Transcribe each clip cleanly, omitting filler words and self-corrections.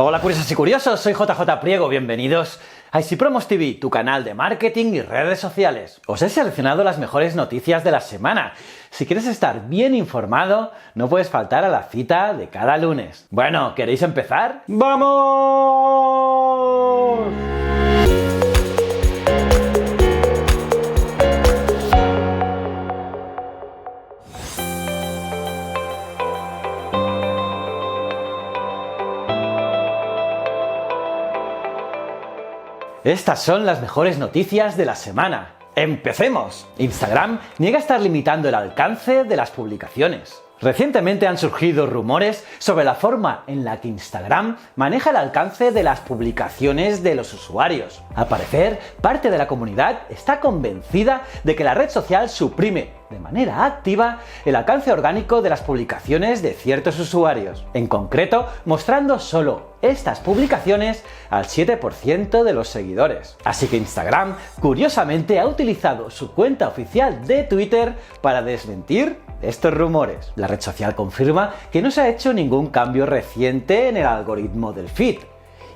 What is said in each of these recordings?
Hola curiosos y curiosos, soy JJ Priego, bienvenidos a Easy Promos TV, tu canal de marketing y redes sociales. Os he seleccionado las mejores noticias de la semana. Si quieres estar bien informado, no puedes faltar a la cita de cada lunes. Bueno, ¿queréis empezar? ¡Vamos! Estas son las mejores noticias de la semana. ¡Empecemos! Instagram niega estar limitando el alcance de las publicaciones. Recientemente han surgido rumores sobre la forma en la que Instagram maneja el alcance de las publicaciones de los usuarios. Al parecer, parte de la comunidad está convencida de que la red social suprime de manera activa el alcance orgánico de las publicaciones de ciertos usuarios, en concreto mostrando solo estas publicaciones al 7% de los seguidores. Así que Instagram, curiosamente, ha utilizado su cuenta oficial de Twitter para desmentir estos rumores. La red social confirma que no se ha hecho ningún cambio reciente en el algoritmo del feed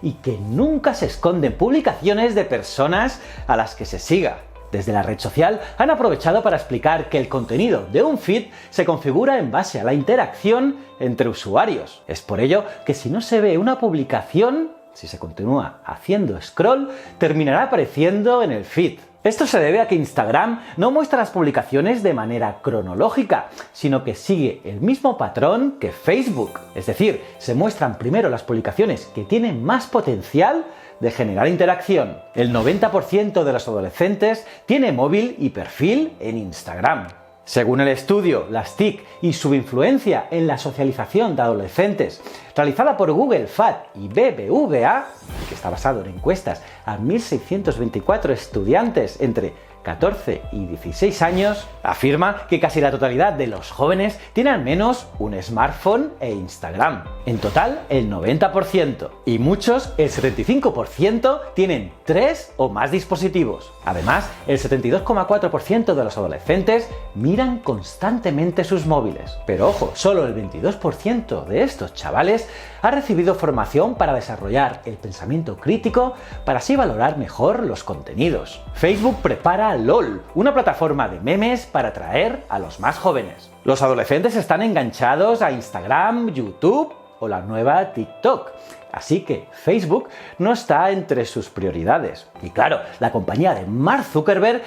y que nunca se esconden publicaciones de personas a las que se siga. Desde la red social han aprovechado para explicar que el contenido de un feed se configura en base a la interacción entre usuarios. Es por ello que si no se ve una publicación, si se continúa haciendo scroll, terminará apareciendo en el feed. Esto se debe a que Instagram no muestra las publicaciones de manera cronológica, sino que sigue el mismo patrón que Facebook. Es decir, se muestran primero las publicaciones que tienen más potencial de generar interacción. El 90% de los adolescentes tiene móvil y perfil en Instagram. Según el estudio, las TIC y su influencia en la socialización de adolescentes, realizada por Google FAT y BBVA, que está basado en encuestas a 1.624 estudiantes entre 14 y 16 años, afirma que casi la totalidad de los jóvenes tienen al menos un smartphone e Instagram. En total, el 90%. Y muchos, el 75%, tienen 3 o más dispositivos. Además, el 72,4% de los adolescentes miran constantemente sus móviles. Pero ojo, solo el 22% de estos chavales ha recibido formación para desarrollar el pensamiento crítico para así valorar mejor los contenidos. Facebook prepara LOL, una plataforma de memes para atraer a los más jóvenes. Los adolescentes están enganchados a Instagram, YouTube o la nueva TikTok. Así que Facebook no está entre sus prioridades. Y claro, la compañía de Mark Zuckerberg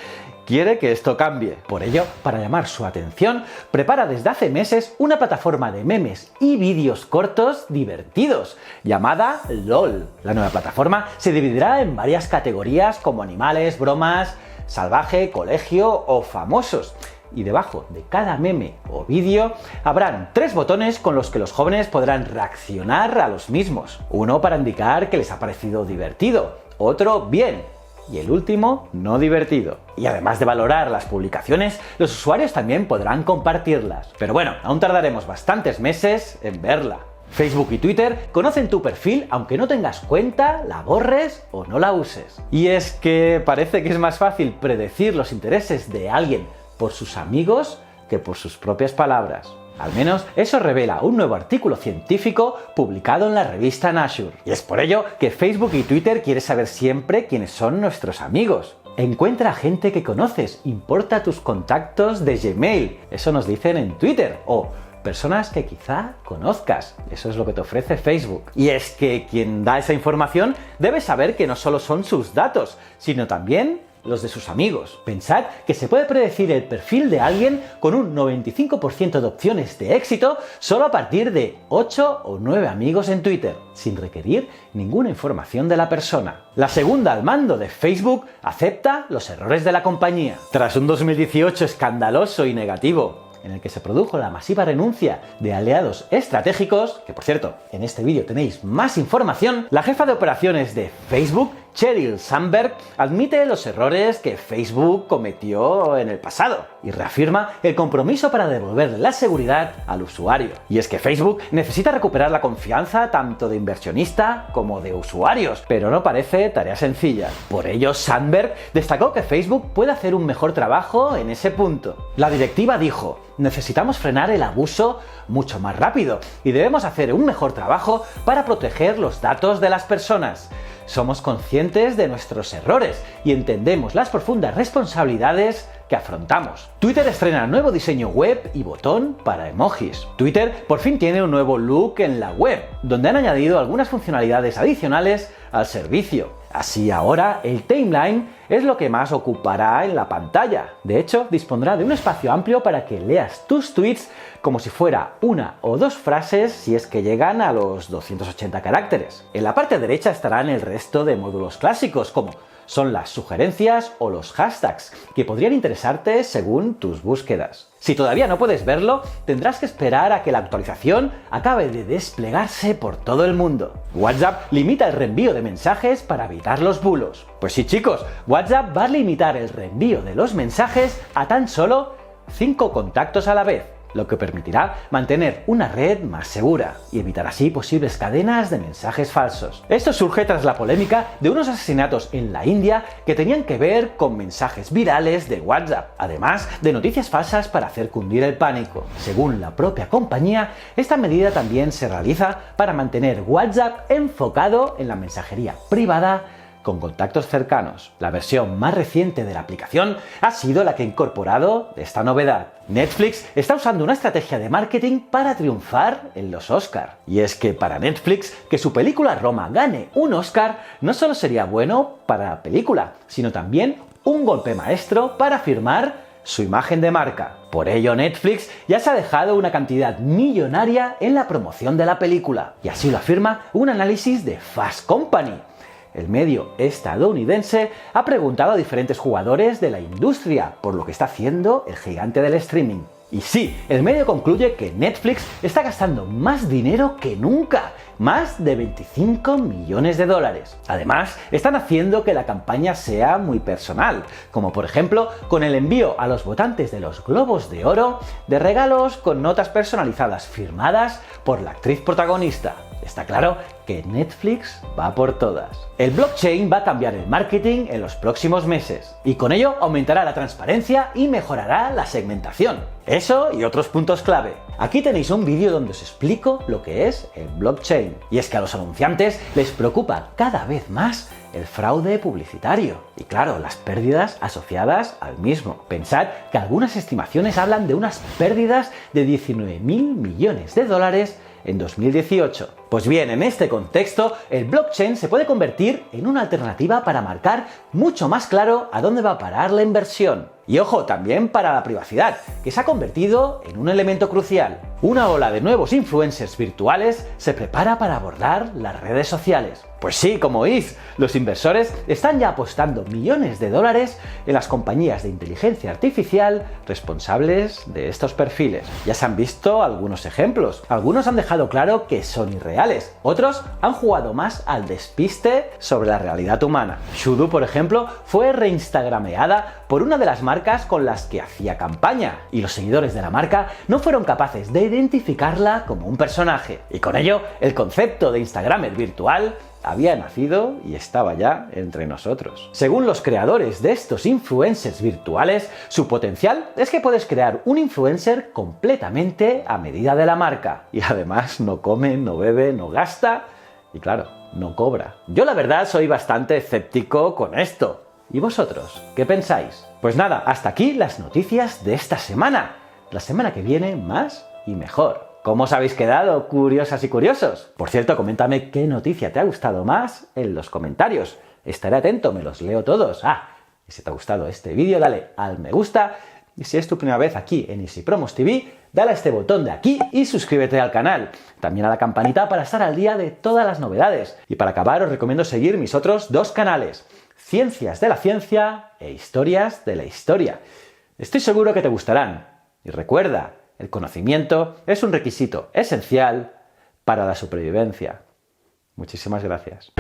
quiere que esto cambie. Por ello, para llamar su atención, prepara desde hace meses una plataforma de memes y vídeos cortos divertidos, llamada LOL. La nueva plataforma se dividirá en varias categorías como animales, bromas, salvaje, colegio o famosos. Y debajo de cada meme o vídeo habrán 3 botones con los que los jóvenes podrán reaccionar a los mismos. Uno para indicar que les ha parecido divertido, otro bien, y el último no divertido. Y además de valorar las publicaciones, los usuarios también podrán compartirlas. Pero bueno, aún tardaremos bastantes meses en verla. Facebook y Twitter conocen tu perfil aunque no tengas cuenta, la borres o no la uses. Y es que parece que es más fácil predecir los intereses de alguien por sus amigos que por sus propias palabras. Al menos eso revela un nuevo artículo científico publicado en la revista Nature. Y es por ello que Facebook y Twitter quieren saber siempre quiénes son nuestros amigos. Encuentra a gente que conoces, importa tus contactos de Gmail, eso nos dicen en Twitter, o personas que quizá conozcas, eso es lo que te ofrece Facebook. Y es que quien da esa información debe saber que no solo son sus datos, sino también los de sus amigos. Pensad que se puede predecir el perfil de alguien con un 95% de opciones de éxito solo a partir de 8 o 9 amigos en Twitter, sin requerir ninguna información de la persona. La segunda al mando de Facebook acepta los errores de la compañía. Tras un 2018 escandaloso y negativo, en el que se produjo la masiva renuncia de aliados estratégicos, que por cierto, en este vídeo tenéis más información, la jefa de operaciones de Facebook, Sheryl Sandberg admite los errores que Facebook cometió en el pasado y reafirma el compromiso para devolverle la seguridad al usuario. Y es que Facebook necesita recuperar la confianza tanto de inversionista como de usuarios, pero no parece tarea sencilla. Por ello, Sandberg destacó que Facebook puede hacer un mejor trabajo en ese punto. La directiva dijo: necesitamos frenar el abuso mucho más rápido y debemos hacer un mejor trabajo para proteger los datos de las personas. Somos conscientes de nuestros errores y entendemos las profundas responsabilidades que afrontamos. Twitter estrena nuevo diseño web y botón para emojis. Twitter por fin tiene un nuevo look en la web, donde han añadido algunas funcionalidades adicionales al servicio. Así ahora el timeline es lo que más ocupará en la pantalla. De hecho, dispondrá de un espacio amplio para que leas tus tweets como si fuera una o dos frases si es que llegan a los 280 caracteres. En la parte derecha estarán el resto de módulos clásicos, como son las sugerencias o los hashtags, que podrían interesarte según tus búsquedas. Si todavía no puedes verlo, tendrás que esperar a que la actualización acabe de desplegarse por todo el mundo. WhatsApp limita el reenvío de mensajes para evitar los bulos. Pues sí, chicos, WhatsApp va a limitar el reenvío de los mensajes a tan solo 5 contactos a la vez, lo que permitirá mantener una red más segura y evitar así posibles cadenas de mensajes falsos. Esto surge tras la polémica de unos asesinatos en la India que tenían que ver con mensajes virales de WhatsApp, además de noticias falsas para hacer cundir el pánico. Según la propia compañía, esta medida también se realiza para mantener WhatsApp enfocado en la mensajería privada con contactos cercanos. La versión más reciente de la aplicación ha sido la que ha incorporado esta novedad. Netflix está usando una estrategia de marketing para triunfar en los Oscar. Y es que para Netflix, que su película Roma gane un Oscar no solo sería bueno para la película, sino también un golpe maestro para afirmar su imagen de marca. Por ello, Netflix ya se ha dejado una cantidad millonaria en la promoción de la película. Y así lo afirma un análisis de Fast Company. El medio estadounidense ha preguntado a diferentes jugadores de la industria por lo que está haciendo el gigante del streaming. Y sí, el medio concluye que Netflix está gastando más dinero que nunca, más de 25 millones de dólares. Además, están haciendo que la campaña sea muy personal, como por ejemplo con el envío a los votantes de los Globos de Oro de regalos con notas personalizadas firmadas por la actriz protagonista. Está claro que Netflix va por todas. El blockchain va a cambiar el marketing en los próximos meses y con ello aumentará la transparencia y mejorará la segmentación. Eso y otros puntos clave. Aquí tenéis un vídeo donde os explico lo que es el blockchain. Y es que a los anunciantes les preocupa cada vez más el fraude publicitario y claro, las pérdidas asociadas al mismo. Pensad que algunas estimaciones hablan de unas pérdidas de 19.000 millones de dólares en 2018. Pues bien, en este contexto, el blockchain se puede convertir en una alternativa para marcar mucho más claro a dónde va a parar la inversión. Y ojo, también para la privacidad, que se ha convertido en un elemento crucial. Una ola de nuevos influencers virtuales se prepara para abordar las redes sociales. Pues sí, como oís, los inversores están ya apostando millones de dólares en las compañías de inteligencia artificial responsables de estos perfiles. Ya se han visto algunos ejemplos. Algunos han dejado claro que son irreales. Otros han jugado más al despiste sobre la realidad humana. Shudu, por ejemplo, fue reinstagrameada por una de las marcas con las que hacía campaña y los seguidores de la marca no fueron capaces de identificarla como un personaje. Y con ello, el concepto de Instagramer virtual había nacido y estaba ya entre nosotros. Según los creadores de estos influencers virtuales, su potencial es que puedes crear un influencer completamente a medida de la marca. Y además no come, no bebe, no gasta y claro, no cobra. Yo la verdad soy bastante escéptico con esto. ¿Y vosotros? ¿Qué pensáis? Pues nada, hasta aquí las noticias de esta semana. La semana que viene más y mejor. ¿Cómo os habéis quedado, curiosas y curiosos? Por cierto, coméntame qué noticia te ha gustado más en los comentarios. Estaré atento, me los leo todos. Y si te ha gustado este vídeo, dale al me gusta. Y si es tu primera vez aquí en Easy Promos TV, dale a este botón de aquí y suscríbete al canal. También a la campanita para estar al día de todas las novedades. Y para acabar, os recomiendo seguir mis otros dos canales: Ciencias de la Ciencia e Historias de la Historia. Estoy seguro que te gustarán. Y recuerda, el conocimiento es un requisito esencial para la supervivencia. Muchísimas gracias.